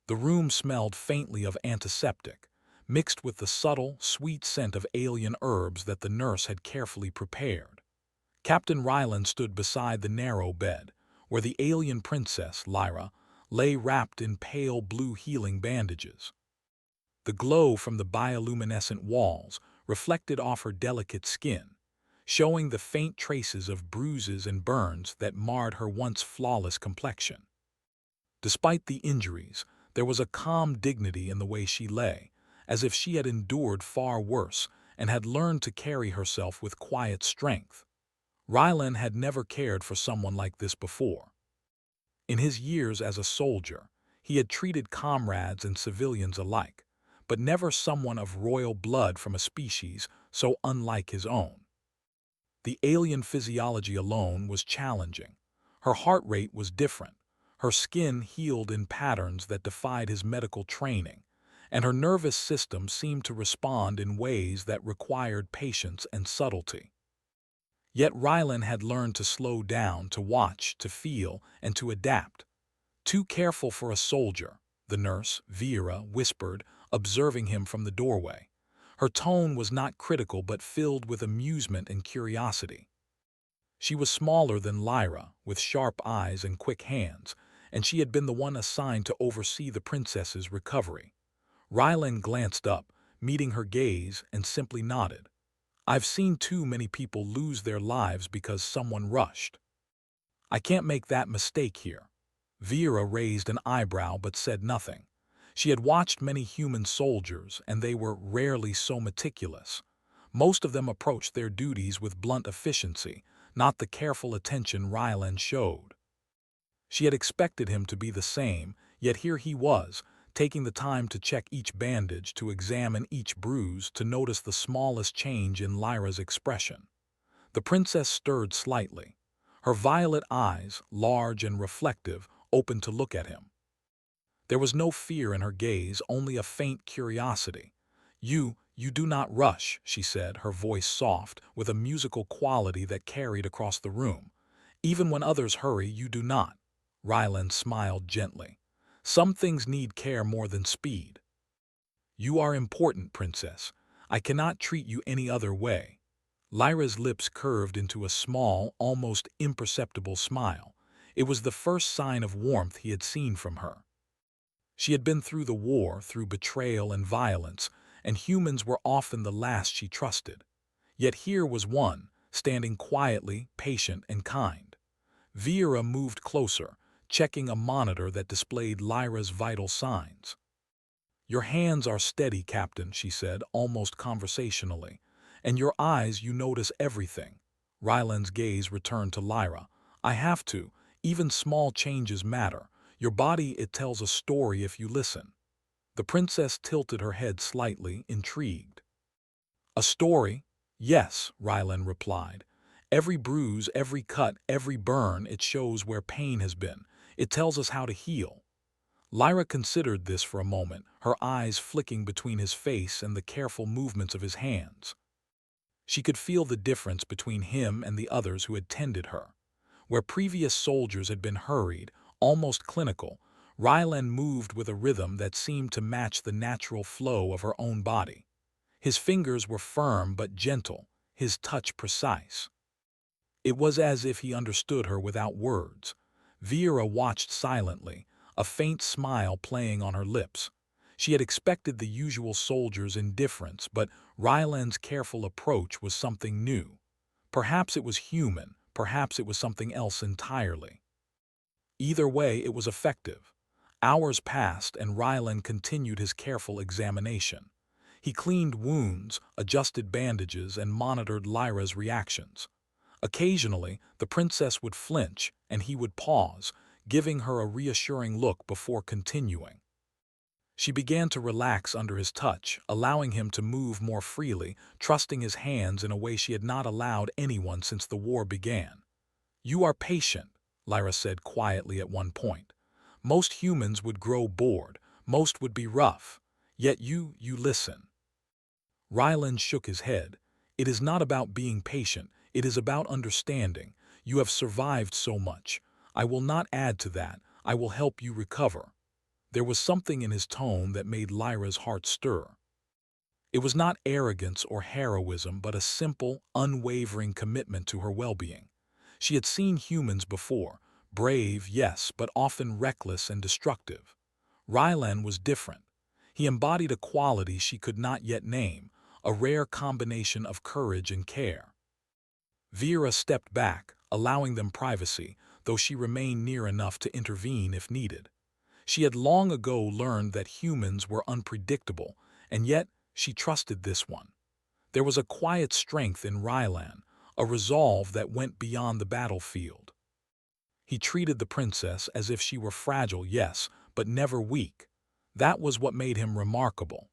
The room smelled faintly of antiseptic, mixed with the subtle, sweet scent of alien herbs that the nurse had carefully prepared. Captain Ryland stood beside the narrow bed, where the alien princess, Lyra, lay wrapped in pale blue healing bandages. The glow from the bioluminescent walls reflected off her delicate skin, showing the faint traces of bruises and burns that marred her once flawless complexion. Despite the injuries, there was a calm dignity in the way she lay, as if she had endured far worse and had learned to carry herself with quiet strength. Rylan had never cared for someone like this before. In his years as a soldier, he had treated comrades and civilians alike, but never someone of royal blood from a species so unlike his own. The alien physiology alone was challenging. Her heart rate was different, her skin healed in patterns that defied his medical training, and her nervous system seemed to respond in ways that required patience and subtlety. Yet Rylan had learned to slow down, to watch, to feel, and to adapt. Too careful for a soldier, the nurse, Vera, whispered, observing him from the doorway. Her tone was not critical but filled with amusement and curiosity. She was smaller than Lyra, with sharp eyes and quick hands, and she had been the one assigned to oversee the princess's recovery. Rylan glanced up, meeting her gaze, and simply nodded. I've seen too many people lose their lives because someone rushed. I can't make that mistake here. Vera raised an eyebrow but said nothing. She had watched many human soldiers, and they were rarely so meticulous. Most of them approached their duties with blunt efficiency, not the careful attention Rylan showed. She had expected him to be the same, yet here he was, taking the time to check each bandage, to examine each bruise, to notice the smallest change in Lyra's expression. The princess stirred slightly. Her violet eyes, large and reflective, opened to look at him. There was no fear in her gaze, only a faint curiosity. You do not rush," she said, her voice soft, with a musical quality that carried across the room. "Even when others hurry, you do not." Ryland smiled gently. "Some things need care more than speed." "You are important, princess. I cannot treat you any other way." Lyra's lips curved into a small, almost imperceptible smile. It was the first sign of warmth he had seen from her. She had been through the war, through betrayal and violence, and humans were often the last she trusted. Yet here was one, standing quietly, patient and kind. Vera moved closer, checking a monitor that displayed Lyra's vital signs. "Your hands are steady, Captain," she said, almost conversationally. "And your eyes, you notice everything." Ryland's gaze returned to Lyra. "I have to. Even small changes matter. Your body, it tells a story if you listen." The princess tilted her head slightly, intrigued. "A story? Yes," Ryland replied. "Every bruise, every cut, every burn, it shows where pain has been. It tells us how to heal." Lyra considered this for a moment, her eyes flicking between his face and the careful movements of his hands. She could feel the difference between him and the others who had tended her. Where previous soldiers had been hurried, almost clinical, Ryland moved with a rhythm that seemed to match the natural flow of her own body. His fingers were firm but gentle, his touch precise. It was as if he understood her without words. Vera watched silently, a faint smile playing on her lips. She had expected the usual soldier's indifference, but Ryland's careful approach was something new. Perhaps it was human, perhaps it was something else entirely. Either way, it was effective. Hours passed, and Ryland continued his careful examination. He cleaned wounds, adjusted bandages, and monitored Lyra's reactions. Occasionally, the princess would flinch, and he would pause, giving her a reassuring look before continuing. She began to relax under his touch, allowing him to move more freely, trusting his hands in a way she had not allowed anyone since the war began. "You are patient," Lyra said quietly at one point. "Most humans would grow bored, most would be rough. Yet you listen." Ryland shook his head. "It is not about being patient, it is about understanding. You have survived so much. I will not add to that, I will help you recover." There was something in his tone that made Lyra's heart stir. It was not arrogance or heroism, but a simple, unwavering commitment to her well-being. She had seen humans before, brave, yes, but often reckless and destructive. Rylan was different. He embodied a quality she could not yet name, a rare combination of courage and care. Vera stepped back, allowing them privacy, though she remained near enough to intervene if needed. She had long ago learned that humans were unpredictable, and yet she trusted this one. There was a quiet strength in Rylan, a resolve that went beyond the battlefield. He treated the princess as if she were fragile, yes, but never weak. That was what made him remarkable.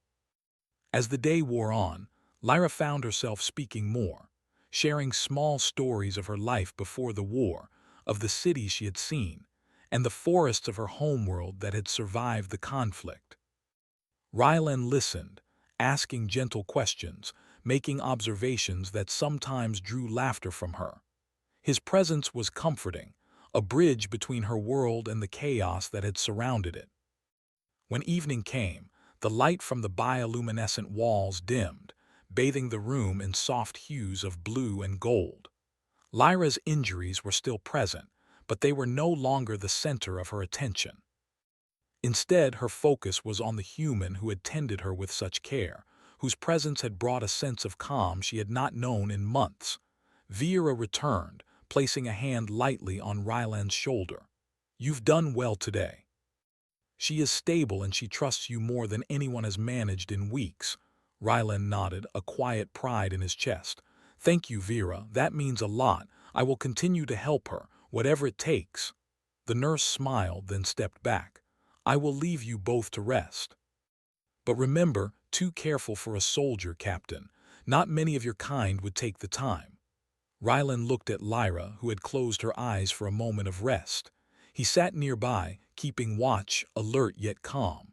As the day wore on, Lyra found herself speaking more, sharing small stories of her life before the war, of the cities she had seen, and the forests of her homeworld that had survived the conflict. Rylan listened, asking gentle questions, making observations that sometimes drew laughter from her. His presence was comforting, a bridge between her world and the chaos that had surrounded it. When evening came, the light from the bioluminescent walls dimmed, bathing the room in soft hues of blue and gold. Lyra's injuries were still present, but they were no longer the center of her attention. Instead, her focus was on the human who had tended her with such care, whose presence had brought a sense of calm she had not known in months. Vera returned, placing a hand lightly on Rylan's shoulder. "You've done well today. She is stable and she trusts you more than anyone has managed in weeks." Rylan nodded, a quiet pride in his chest. "Thank you, Vera. That means a lot. I will continue to help her, whatever it takes." The nurse smiled, then stepped back. "I will leave you both to rest. But remember, too careful for a soldier, Captain. Not many of your kind would take the time." Rylan looked at Lyra, who had closed her eyes for a moment of rest. He sat nearby, keeping watch, alert yet calm.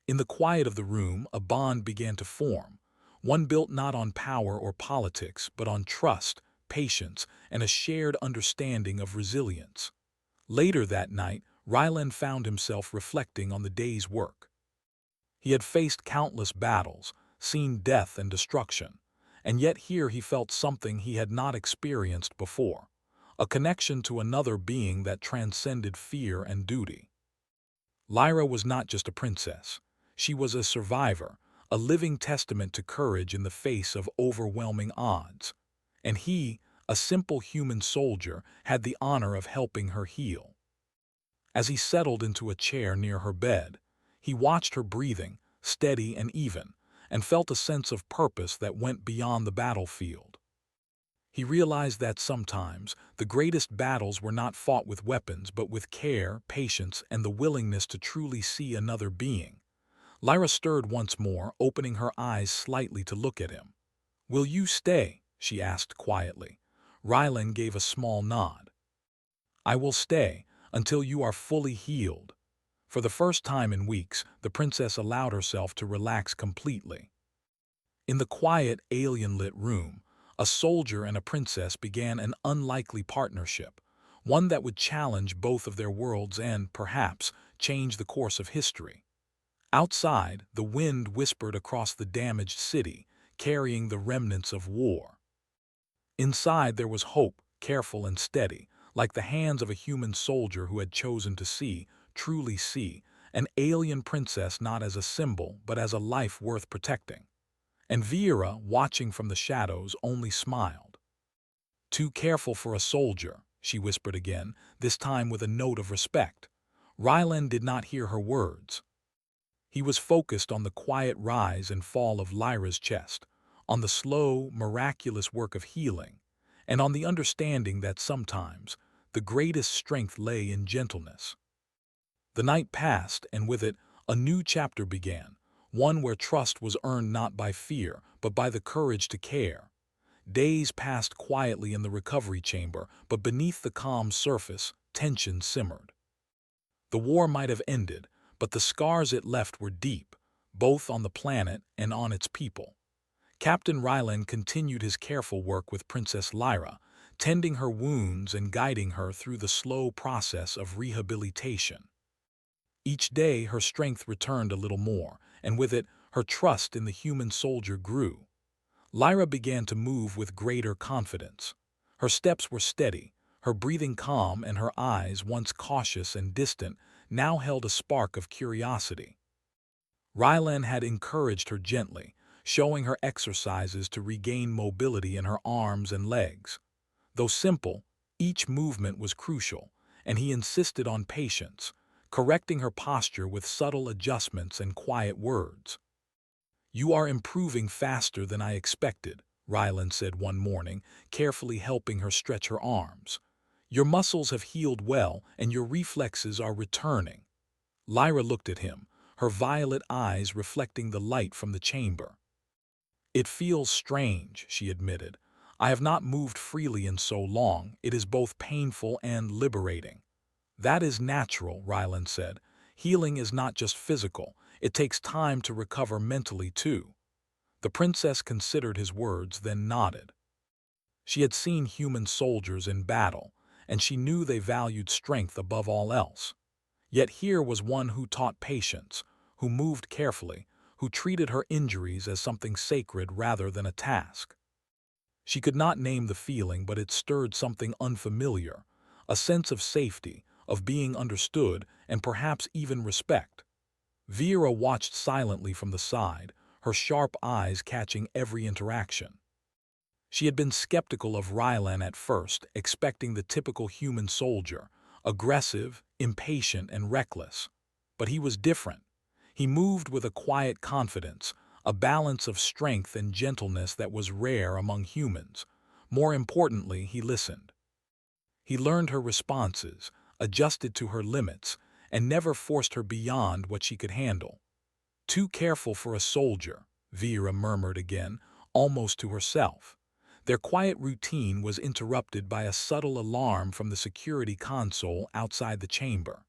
In the quiet of the room, a bond began to form, one built not on power or politics, but on trust, patience, and a shared understanding of resilience. Later that night, Rylan found himself reflecting on the day's work. He had faced countless battles, seen death and destruction, and yet here he felt something he had not experienced before, a connection to another being that transcended fear and duty. Lyra was not just a princess. She was a survivor, a living testament to courage in the face of overwhelming odds. And he, a simple human soldier, had the honor of helping her heal. As he settled into a chair near her bed, he watched her breathing, steady and even, and felt a sense of purpose that went beyond the battlefield. He realized that sometimes the greatest battles were not fought with weapons but with care, patience, and the willingness to truly see another being. Lyra stirred once more, opening her eyes slightly to look at him. "Will you stay?" she asked quietly. Rylan gave a small nod. "I will stay until you are fully healed." For the first time in weeks, the princess allowed herself to relax completely. In the quiet, alien-lit room, a soldier and a princess began an unlikely partnership, one that would challenge both of their worlds and, perhaps, change the course of history. Outside, the wind whispered across the damaged city, carrying the remnants of war. Inside there was hope, careful and steady, like the hands of a human soldier who had chosen to see, truly see, an alien princess not as a symbol but as a life worth protecting. And Vera, watching from the shadows, only smiled. "Too careful for a soldier," she whispered again, this time with a note of respect. Rylan did not hear her words. He was focused on the quiet rise and fall of Lyra's chest, on the slow, miraculous work of healing, and on the understanding that sometimes the greatest strength lay in gentleness. The night passed, and with it, a new chapter began, one where trust was earned not by fear, but by the courage to care. Days passed quietly in the recovery chamber, but beneath the calm surface, tension simmered. The war might have ended, but the scars it left were deep, both on the planet and on its people. Captain Rylan continued his careful work with Princess Lyra, tending her wounds and guiding her through the slow process of rehabilitation. Each day her strength returned a little more, and with it, her trust in the human soldier grew. Lyra began to move with greater confidence. Her steps were steady, her breathing calm, and her eyes, once cautious and distant, now held a spark of curiosity. Rylan had encouraged her gently, showing her exercises to regain mobility in her arms and legs. Though simple, each movement was crucial, and he insisted on patience, correcting her posture with subtle adjustments and quiet words. "You are improving faster than I expected," Rylan said one morning, carefully helping her stretch her arms. "Your muscles have healed well, and your reflexes are returning." Lyra looked at him, her violet eyes reflecting the light from the chamber. "It feels strange," she admitted. "I have not moved freely in so long. It is both painful and liberating." "That is natural," Rylan said. "Healing is not just physical. It takes time to recover mentally, too." The princess considered his words, then nodded. She had seen human soldiers in battle, and she knew they valued strength above all else. Yet here was one who taught patience, who moved carefully, who treated her injuries as something sacred rather than a task. She could not name the feeling, but it stirred something unfamiliar, a sense of safety, of being understood, and perhaps even respect. Vera watched silently from the side, her sharp eyes catching every interaction. She had been skeptical of Rylan at first, expecting the typical human soldier, aggressive, impatient, and reckless. But he was different. He moved with a quiet confidence, a balance of strength and gentleness that was rare among humans. More importantly, he listened. He learned her responses, adjusted to her limits, and never forced her beyond what she could handle. "Too careful for a soldier," Vera murmured again, almost to herself. Their quiet routine was interrupted by a subtle alarm from the security console outside the chamber.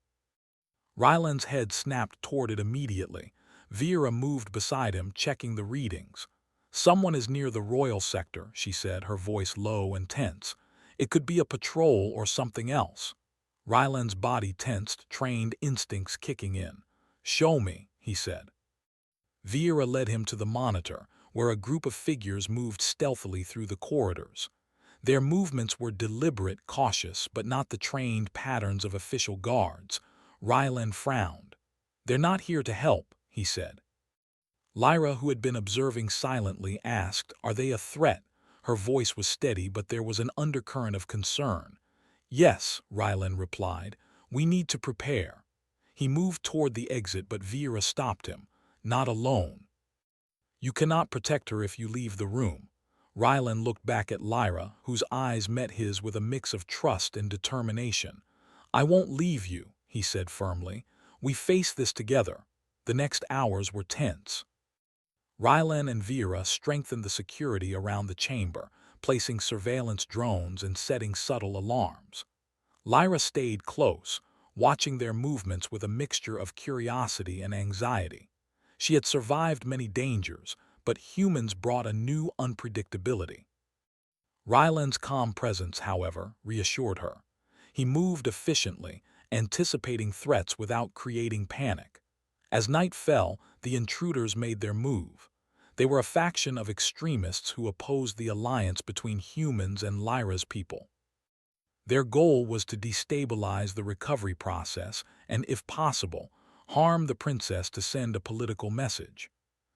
Rylan's head snapped toward it immediately. Vera moved beside him, checking the readings. "Someone is near the royal sector," she said, her voice low and tense. "It could be a patrol or something else." Rylan's body tensed, trained instincts kicking in. "Show me," he said. Vera led him to the monitor, where a group of figures moved stealthily through the corridors. Their movements were deliberate, cautious, but not the trained patterns of official guards. Rylan frowned. "They're not here to help," he said. Lyra, who had been observing silently, asked, "Are they a threat?" Her voice was steady, but there was an undercurrent of concern. "Yes," Rylan replied. "We need to prepare." He moved toward the exit, but Vera stopped him. "Not alone. You cannot protect her if you leave the room." Rylan looked back at Lyra, whose eyes met his with a mix of trust and determination. "I won't leave you," he said firmly. "We face this together." The next hours were tense. Rylan and Vera strengthened the security around the chamber, placing surveillance drones and setting subtle alarms. Lyra stayed close, watching their movements with a mixture of curiosity and anxiety. She had survived many dangers, but humans brought a new unpredictability. Rylan's calm presence, however, reassured her. He moved efficiently, anticipating threats without creating panic. As night fell, the intruders made their move. They were a faction of extremists who opposed the alliance between humans and Lyra's people. Their goal was to destabilize the recovery process and, if possible, harm the princess to send a political message.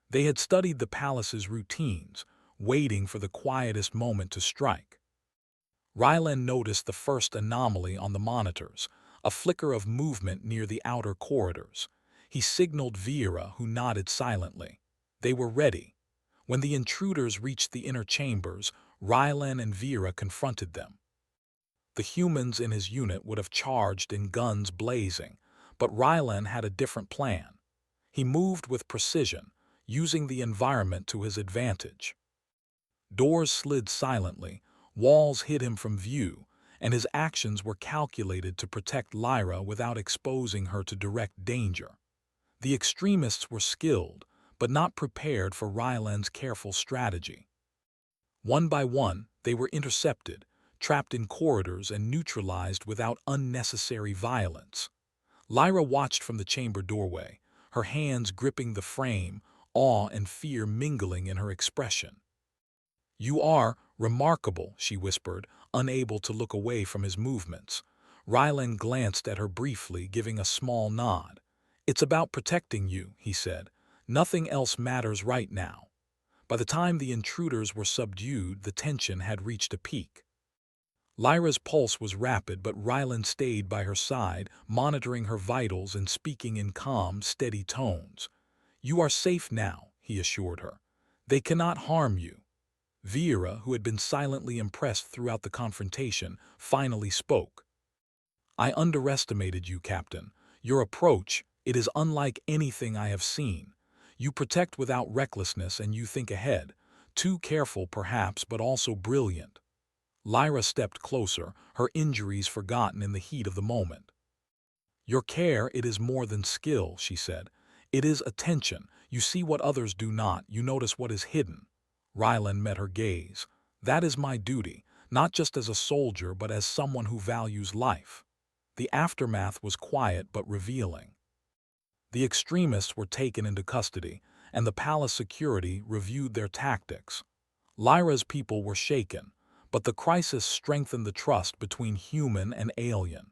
They had studied the palace's routines, waiting for the quietest moment to strike. Rylan noticed the first anomaly on the monitors, a flicker of movement near the outer corridors. He signaled Vera, who nodded silently. They were ready. When the intruders reached the inner chambers, Rylan and Vera confronted them. The humans in his unit would have charged in guns blazing, but Rylan had a different plan. He moved with precision, using the environment to his advantage. Doors slid silently, walls hid him from view, and his actions were calculated to protect Lyra without exposing her to direct danger. The extremists were skilled, but not prepared for Rylan's careful strategy. One by one, they were intercepted, trapped in corridors, and neutralized without unnecessary violence. Lyra watched from the chamber doorway, her hands gripping the frame, awe and fear mingling in her expression. "You are remarkable," she whispered, unable to look away from his movements. Rylan glanced at her briefly, giving a small nod. "It's about protecting you," he said. "Nothing else matters right now." By the time the intruders were subdued, the tension had reached a peak. Lyra's pulse was rapid, but Rylan stayed by her side, monitoring her vitals and speaking in calm, steady tones. "You are safe now," he assured her. "They cannot harm you." Vera, who had been silently impressed throughout the confrontation, finally spoke. "I underestimated you, Captain. Your approach, it is unlike anything I have seen. You protect without recklessness and you think ahead. Too careful, perhaps, but also brilliant." Lyra stepped closer, her injuries forgotten in the heat of the moment. "Your care, it is more than skill," she said. "It is attention. You see what others do not. You notice what is hidden." Rylan met her gaze. "That is my duty, not just as a soldier, but as someone who values life." The aftermath was quiet but revealing. The extremists were taken into custody, and the palace security reviewed their tactics. Lyra's people were shaken, but the crisis strengthened the trust between human and alien.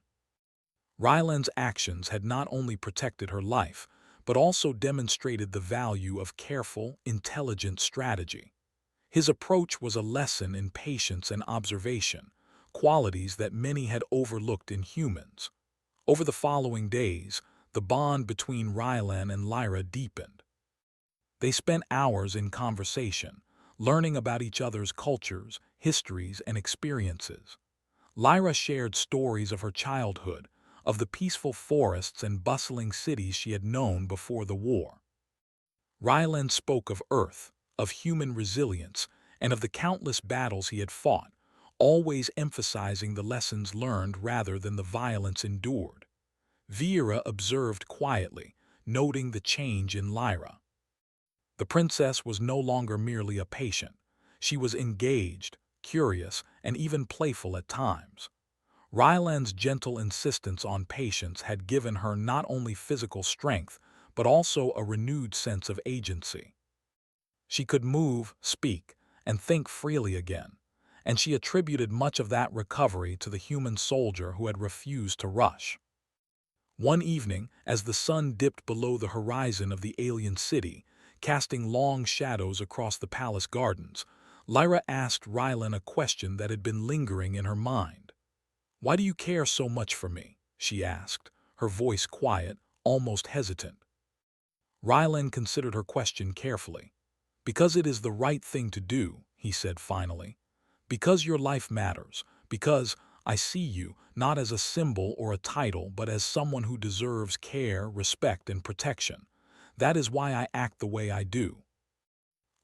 Rylan's actions had not only protected her life, but also demonstrated the value of careful, intelligent strategy. His approach was a lesson in patience and observation, qualities that many had overlooked in humans. Over the following days, the bond between Rylan and Lyra deepened. They spent hours in conversation, learning about each other's cultures, histories, and experiences. Lyra shared stories of her childhood, of the peaceful forests and bustling cities she had known before the war. Rylan spoke of Earth, of human resilience, and of the countless battles he had fought, always emphasizing the lessons learned rather than the violence endured. Vera observed quietly, noting the change in Lyra. The princess was no longer merely a patient. She was engaged, curious, and even playful at times. Rylan's gentle insistence on patience had given her not only physical strength, but also a renewed sense of agency. She could move, speak, and think freely again, and she attributed much of that recovery to the human soldier who had refused to rush. One evening, as the sun dipped below the horizon of the alien city, casting long shadows across the palace gardens, Lyra asked Rylan a question that had been lingering in her mind. "Why do you care so much for me?" she asked, her voice quiet, almost hesitant. Rylan considered her question carefully. "Because it is the right thing to do," he said finally. "Because your life matters. Because I see you, not as a symbol or a title, but as someone who deserves care, respect, and protection. That is why I act the way I do."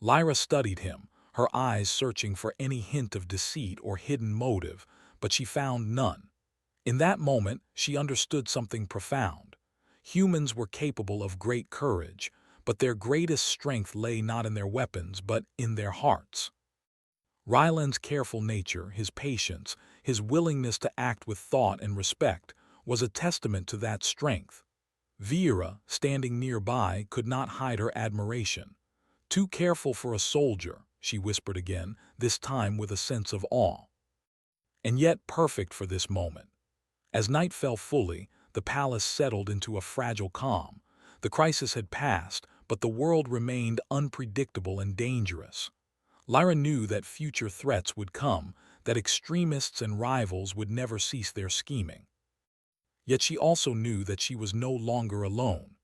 Lyra studied him, her eyes searching for any hint of deceit or hidden motive, but she found none. In that moment, she understood something profound. Humans were capable of great courage, but their greatest strength lay not in their weapons, but in their hearts. Rylan's careful nature, his patience, his willingness to act with thought and respect, was a testament to that strength. Vera, standing nearby, could not hide her admiration. "Too careful for a soldier," she whispered again, this time with a sense of awe. "And yet perfect for this moment." As night fell fully, the palace settled into a fragile calm. The crisis had passed, but the world remained unpredictable and dangerous. Lyra knew that future threats would come, that extremists and rivals would never cease their scheming. Yet she also knew that she was no longer alone.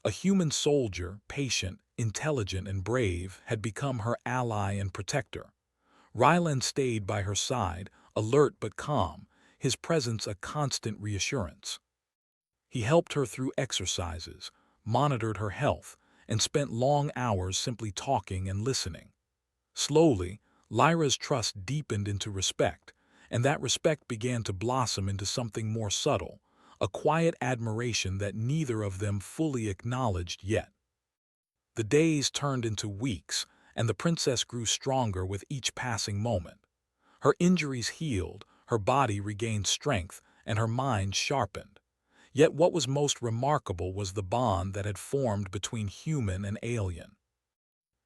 A human soldier, patient, intelligent, and brave, had become her ally and protector. Rylan stayed by her side, alert but calm, his presence a constant reassurance. He helped her through exercises, monitored her health, and spent long hours simply talking and listening. Slowly, Lyra's trust deepened into respect, and that respect began to blossom into something more subtle, a quiet admiration that neither of them fully acknowledged yet. The days turned into weeks, and the princess grew stronger with each passing moment. Her injuries healed, her body regained strength, and her mind sharpened. Yet what was most remarkable was the bond that had formed between human and alien.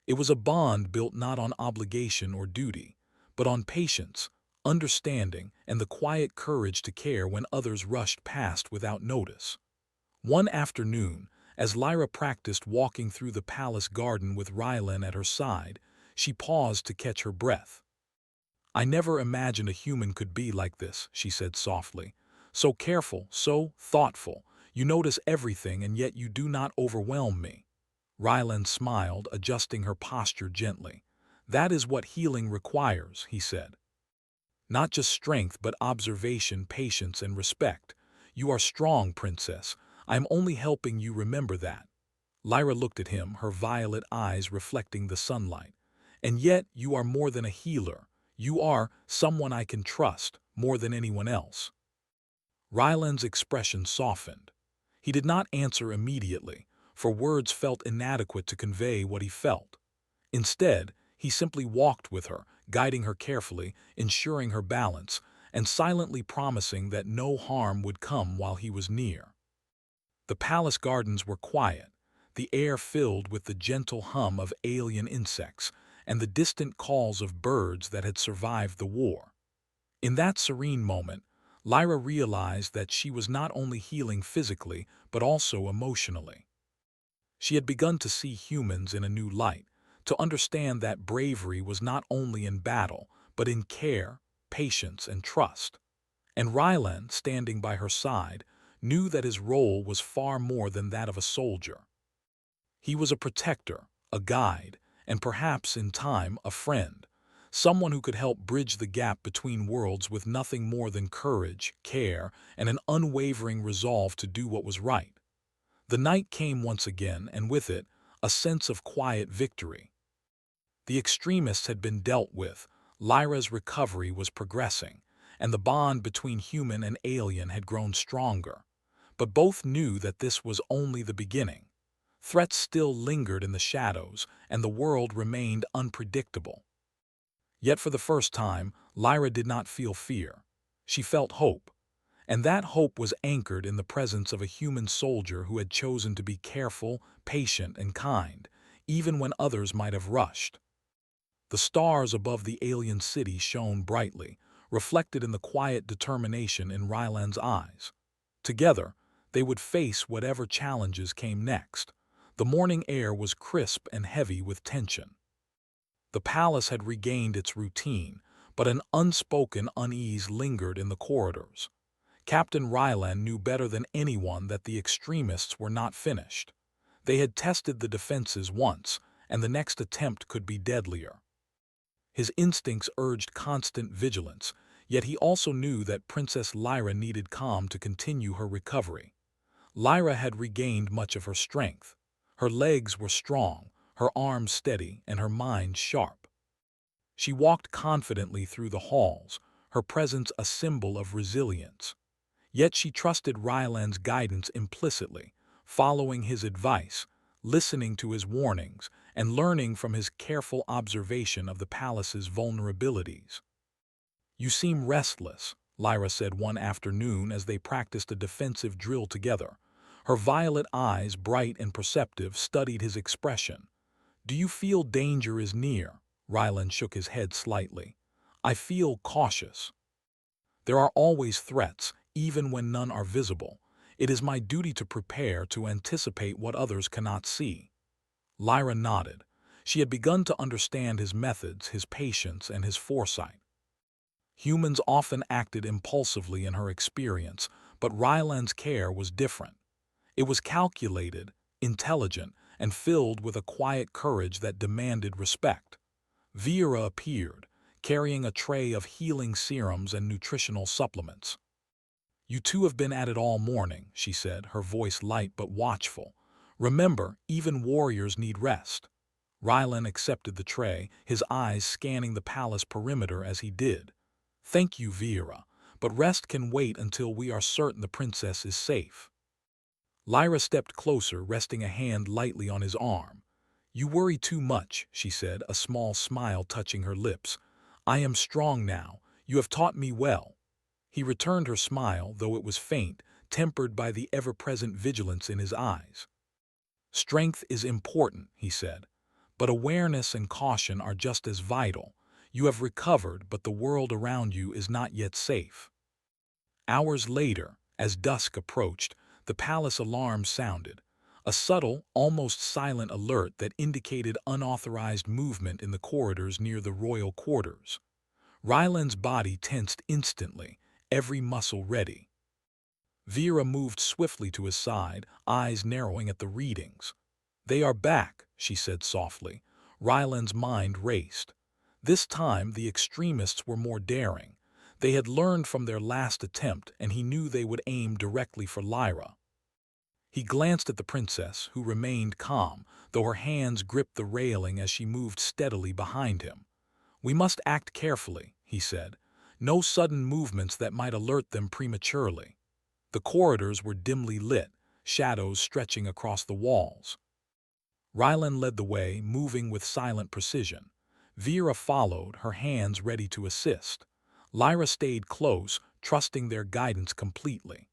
It was a bond built not on obligation or duty, but on patience, understanding, and the quiet courage to care when others rushed past without notice. One afternoon, as Lyra practiced walking through the palace garden with Rylan at her side, she paused to catch her breath. "I never imagined a human could be like this," she said softly. "So careful, so thoughtful. You notice everything, and yet you do not overwhelm me." Rylan smiled, adjusting her posture gently. "That is what healing requires," he said. "Not just strength, but observation, patience, and respect. You are strong, princess. I am only helping you remember that." Lyra looked at him, her violet eyes reflecting the sunlight. "And yet you are more than a healer. You are someone I can trust, more than anyone else." Ryland's expression softened. He did not answer immediately, for words felt inadequate to convey what he felt. Instead, he simply walked with her, guiding her carefully, ensuring her balance, and silently promising that no harm would come while he was near. The palace gardens were quiet, the air filled with the gentle hum of alien insects and the distant calls of birds that had survived the war. In that serene moment, Lyra realized that she was not only healing physically but also emotionally. She had begun to see humans in a new light, to understand that bravery was not only in battle but in care, patience, and trust. And Rylan, standing by her side, knew that his role was far more than that of a soldier. He was a protector, a guide, and perhaps, in time, a friend, someone who could help bridge the gap between worlds with nothing more than courage, care, and an unwavering resolve to do what was right. The night came once again, and with it, a sense of quiet victory. The extremists had been dealt with, Lyra's recovery was progressing, and the bond between human and alien had grown stronger. But both knew that this was only the beginning. Threats still lingered in the shadows, and the world remained unpredictable. Yet for the first time, Lyra did not feel fear. She felt hope, and that hope was anchored in the presence of a human soldier who had chosen to be careful, patient, and kind, even when others might have rushed. The stars above the alien city shone brightly, reflected in the quiet determination in Ryland's eyes. Together, they would face whatever challenges came next. The morning air was crisp and heavy with tension. The palace had regained its routine, but an unspoken unease lingered in the corridors. Captain Ryland knew better than anyone that the extremists were not finished. They had tested the defenses once, and the next attempt could be deadlier. His instincts urged constant vigilance, yet he also knew that Princess Lyra needed calm to continue her recovery. Lyra had regained much of her strength. Her legs were strong, her arms steady, and her mind sharp. She walked confidently through the halls, her presence a symbol of resilience. Yet she trusted Ryland's guidance implicitly, following his advice, listening to his warnings, and learning from his careful observation of the palace's vulnerabilities. "You seem restless," Lyra said one afternoon as they practiced a defensive drill together. Her violet eyes, bright and perceptive, studied his expression. "Do you feel danger is near?" Ryland shook his head slightly. "I feel cautious. There are always threats, even when none are visible. It is my duty to prepare, to anticipate what others cannot see." Lyra nodded. She had begun to understand his methods, his patience, and his foresight. Humans often acted impulsively in her experience, but Ryland's care was different. It was calculated, intelligent, and filled with a quiet courage that demanded respect. Vera appeared, carrying a tray of healing serums and nutritional supplements. "You two have been at it all morning," she said, her voice light but watchful. "Remember, even warriors need rest." Rylan accepted the tray, his eyes scanning the palace perimeter as he did. "Thank you, Vera, but rest can wait until we are certain the princess is safe." Lyra stepped closer, resting a hand lightly on his arm. "You worry too much," she said, a small smile touching her lips. "I am strong now. You have taught me well." He returned her smile, though it was faint, tempered by the ever-present vigilance in his eyes. "Strength is important," he said, "but awareness and caution are just as vital. You have recovered, but the world around you is not yet safe." Hours later, as dusk approached, the palace alarm sounded, a subtle, almost silent alert that indicated unauthorized movement in the corridors near the royal quarters. Ryland's body tensed instantly, every muscle ready. Vera moved swiftly to his side, eyes narrowing at the readings. "They are back," she said softly. Ryland's mind raced. This time the extremists were more daring. They had learned from their last attempt, and he knew they would aim directly for Lyra. He glanced at the princess, who remained calm, though her hands gripped the railing as she moved steadily behind him. "We must act carefully," he said. "No sudden movements that might alert them prematurely." The corridors were dimly lit, shadows stretching across the walls. Ryland led the way, moving with silent precision. Vera followed, her hands ready to assist. Lyra stayed close, trusting their guidance completely.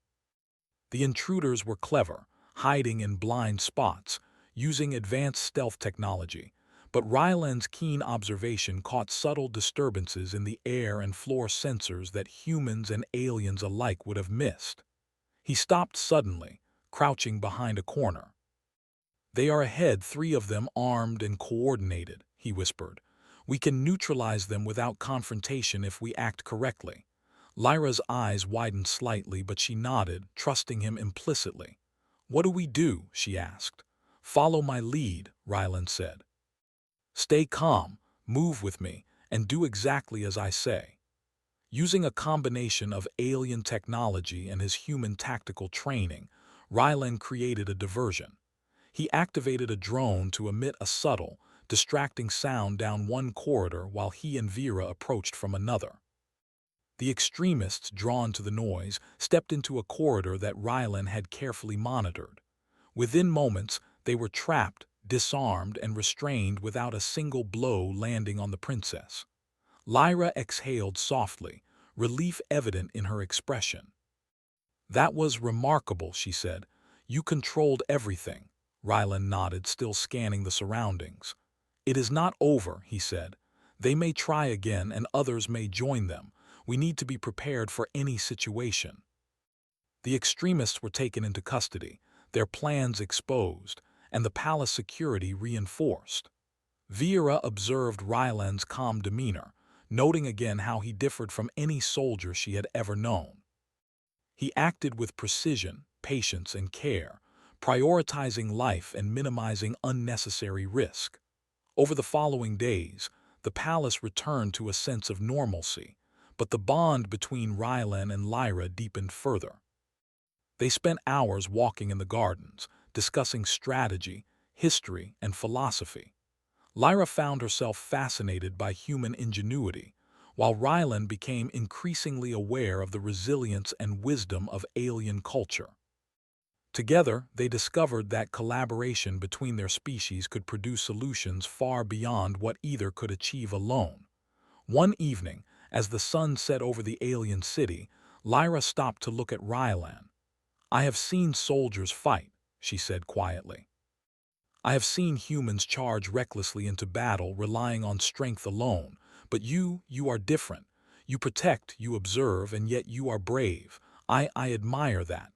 The intruders were clever, hiding in blind spots, using advanced stealth technology, but Ryland's keen observation caught subtle disturbances in the air and floor sensors that humans and aliens alike would have missed. He stopped suddenly, crouching behind a corner. "They are ahead, 3 of them armed and coordinated," he whispered. "We can neutralize them without confrontation if we act correctly." Lyra's eyes widened slightly, but she nodded, trusting him implicitly. "What do we do?" she asked. "Follow my lead," Ryland said. "Stay calm, move with me, and do exactly as I say." Using a combination of alien technology and his human tactical training, Ryland created a diversion. He activated a drone to emit a subtle, distracting sound down one corridor while he and Vera approached from another. The extremists, drawn to the noise, stepped into a corridor that Ryland had carefully monitored. Within moments, they were trapped, disarmed, and restrained without a single blow landing on the princess. Lyra exhaled softly, relief evident in her expression. "That was remarkable," she said. "You controlled everything." Ryland nodded, still scanning the surroundings. "It is not over," he said. "They may try again, and others may join them. We need to be prepared for any situation." The extremists were taken into custody, their plans exposed, and the palace security reinforced. Vera observed Ryland's calm demeanor, noting again how he differed from any soldier she had ever known. He acted with precision, patience, and care, prioritizing life and minimizing unnecessary risk. Over the following days, the palace returned to a sense of normalcy, but the bond between Ryland and Lyra deepened further. They spent hours walking in the gardens, discussing strategy, history, and philosophy. Lyra found herself fascinated by human ingenuity, while Ryland became increasingly aware of the resilience and wisdom of alien culture. Together, they discovered that collaboration between their species could produce solutions far beyond what either could achieve alone. One evening, as the sun set over the alien city, Lyra stopped to look at Ryland. "I have seen soldiers fight," she said quietly. "I have seen humans charge recklessly into battle, relying on strength alone. But you are different. You protect, you observe, and yet you are brave. I admire that."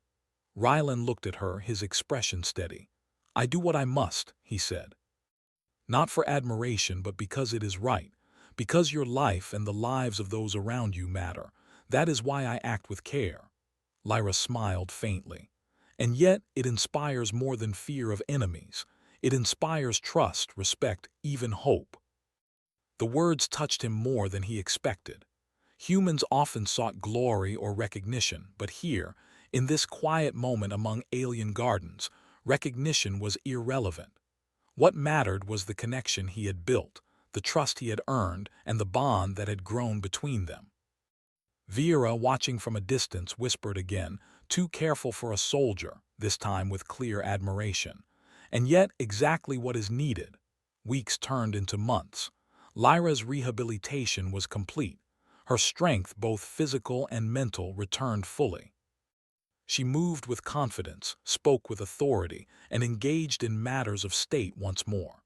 Ryland looked at her, his expression steady. "I do what I must," he said. "Not for admiration, but because it is right. Because your life and the lives of those around you matter. That is why I act with care." Lyra smiled faintly. "And yet it inspires more than fear of enemies. It inspires trust, respect, even hope." The words touched him more than he expected. Humans often sought glory or recognition, but here, in this quiet moment among alien gardens, recognition was irrelevant. What mattered was the connection he had built, the trust he had earned, and the bond that had grown between them. Vera, watching from a distance, whispered again, "Too careful for a soldier," this time with clear admiration. "And yet exactly what is needed." Weeks turned into months. Lyra's rehabilitation was complete. Her strength, both physical and mental, returned fully. She moved with confidence, spoke with authority, and engaged in matters of state once more.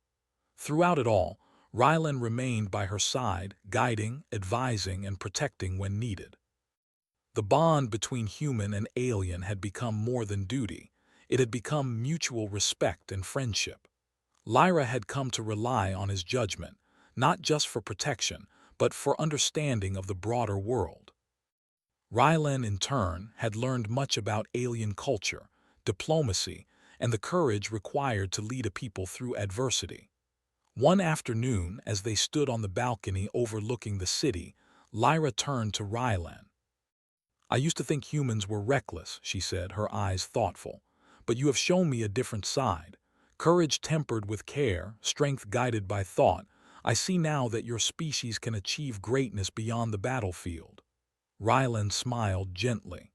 Throughout it all, Rylan remained by her side, guiding, advising, and protecting when needed. The bond between human and alien had become more than duty. It had become mutual respect and friendship. Lyra had come to rely on his judgment, not just for protection, but for understanding of the broader world. Rylan, in turn, had learned much about alien culture, diplomacy, and the courage required to lead a people through adversity. One afternoon, as they stood on the balcony overlooking the city, Lyra turned to Rylan. "I used to think humans were reckless," she said, her eyes thoughtful. "But you have shown me a different side. Courage tempered with care, strength guided by thought. I see now that your species can achieve greatness beyond the battlefield." Rylan smiled gently.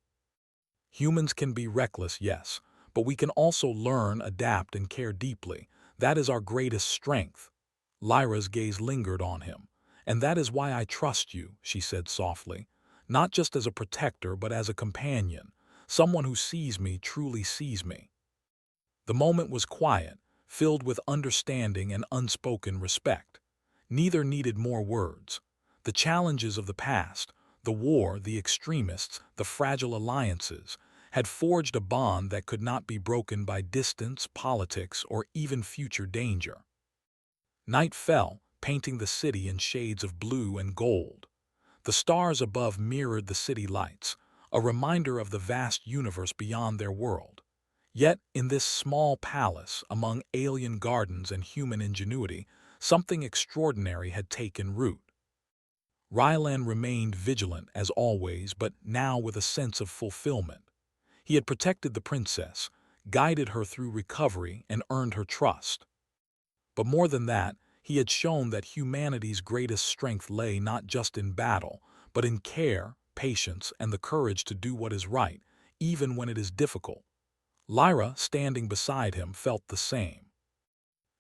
"Humans can be reckless, yes, but we can also learn, adapt, and care deeply. That is our greatest strength." Lyra's gaze lingered on him. "And that is why I trust you," she said softly. "Not just as a protector, but as a companion. Someone who sees me truly sees me." The moment was quiet, filled with understanding and unspoken respect. Neither needed more words. The challenges of the past, the war, the extremists, the fragile alliances, had forged a bond that could not be broken by distance, politics, or even future danger. Night fell, painting the city in shades of blue and gold. The stars above mirrored the city lights, a reminder of the vast universe beyond their world. Yet, in this small palace, among alien gardens and human ingenuity, something extraordinary had taken root. Rylan remained vigilant as always, but now with a sense of fulfillment. He had protected the princess, guided her through recovery, and earned her trust. But more than that, he had shown that humanity's greatest strength lay not just in battle, but in care, patience, and the courage to do what is right, even when it is difficult. Lyra, standing beside him, felt the same.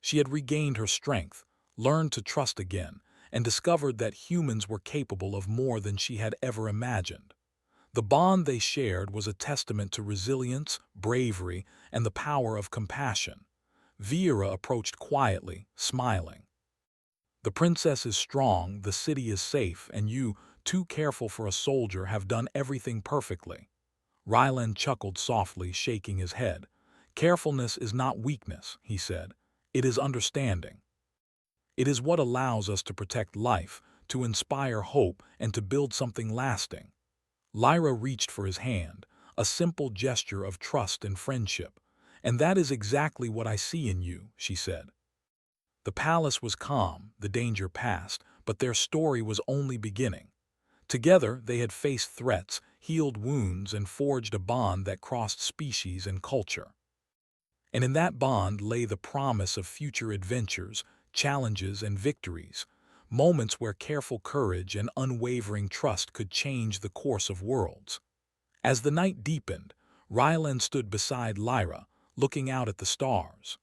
She had regained her strength, learned to trust again, and discovered that humans were capable of more than she had ever imagined. The bond they shared was a testament to resilience, bravery, and the power of compassion. Vera approached quietly, smiling. "The princess is strong, the city is safe, and you, too careful for a soldier, have done everything perfectly." Rylan chuckled softly, shaking his head. "Carefulness is not weakness," he said. "It is understanding. It is what allows us to protect life, to inspire hope, and to build something lasting." Lyra reached for his hand, a simple gesture of trust and friendship. "And that is exactly what I see in you," she said. The palace was calm, the danger past, but their story was only beginning. Together, they had faced threats, healed wounds, and forged a bond that crossed species and culture. And in that bond lay the promise of future adventures, challenges, and victories, moments where careful courage and unwavering trust could change the course of worlds. As the night deepened, Rylan stood beside Lyra, looking out at the stars.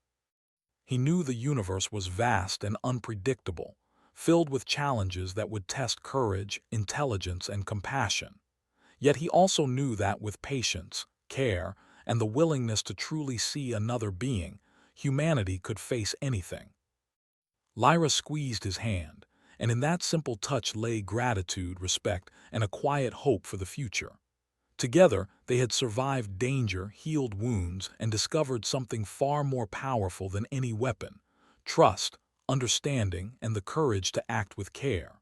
He knew the universe was vast and unpredictable, filled with challenges that would test courage, intelligence, and compassion. Yet he also knew that with patience, care, and the willingness to truly see another being, humanity could face anything. Lyra squeezed his hand, and in that simple touch lay gratitude, respect, and a quiet hope for the future. Together, they had survived danger, healed wounds, and discovered something far more powerful than any weapon: trust, understanding, and the courage to act with care.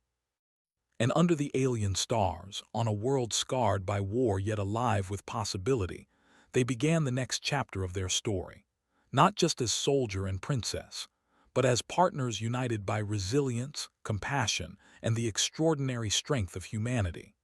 And under the alien stars, on a world scarred by war yet alive with possibility, they began the next chapter of their story, not just as soldier and princess, but as partners united by resilience, compassion, and the extraordinary strength of humanity.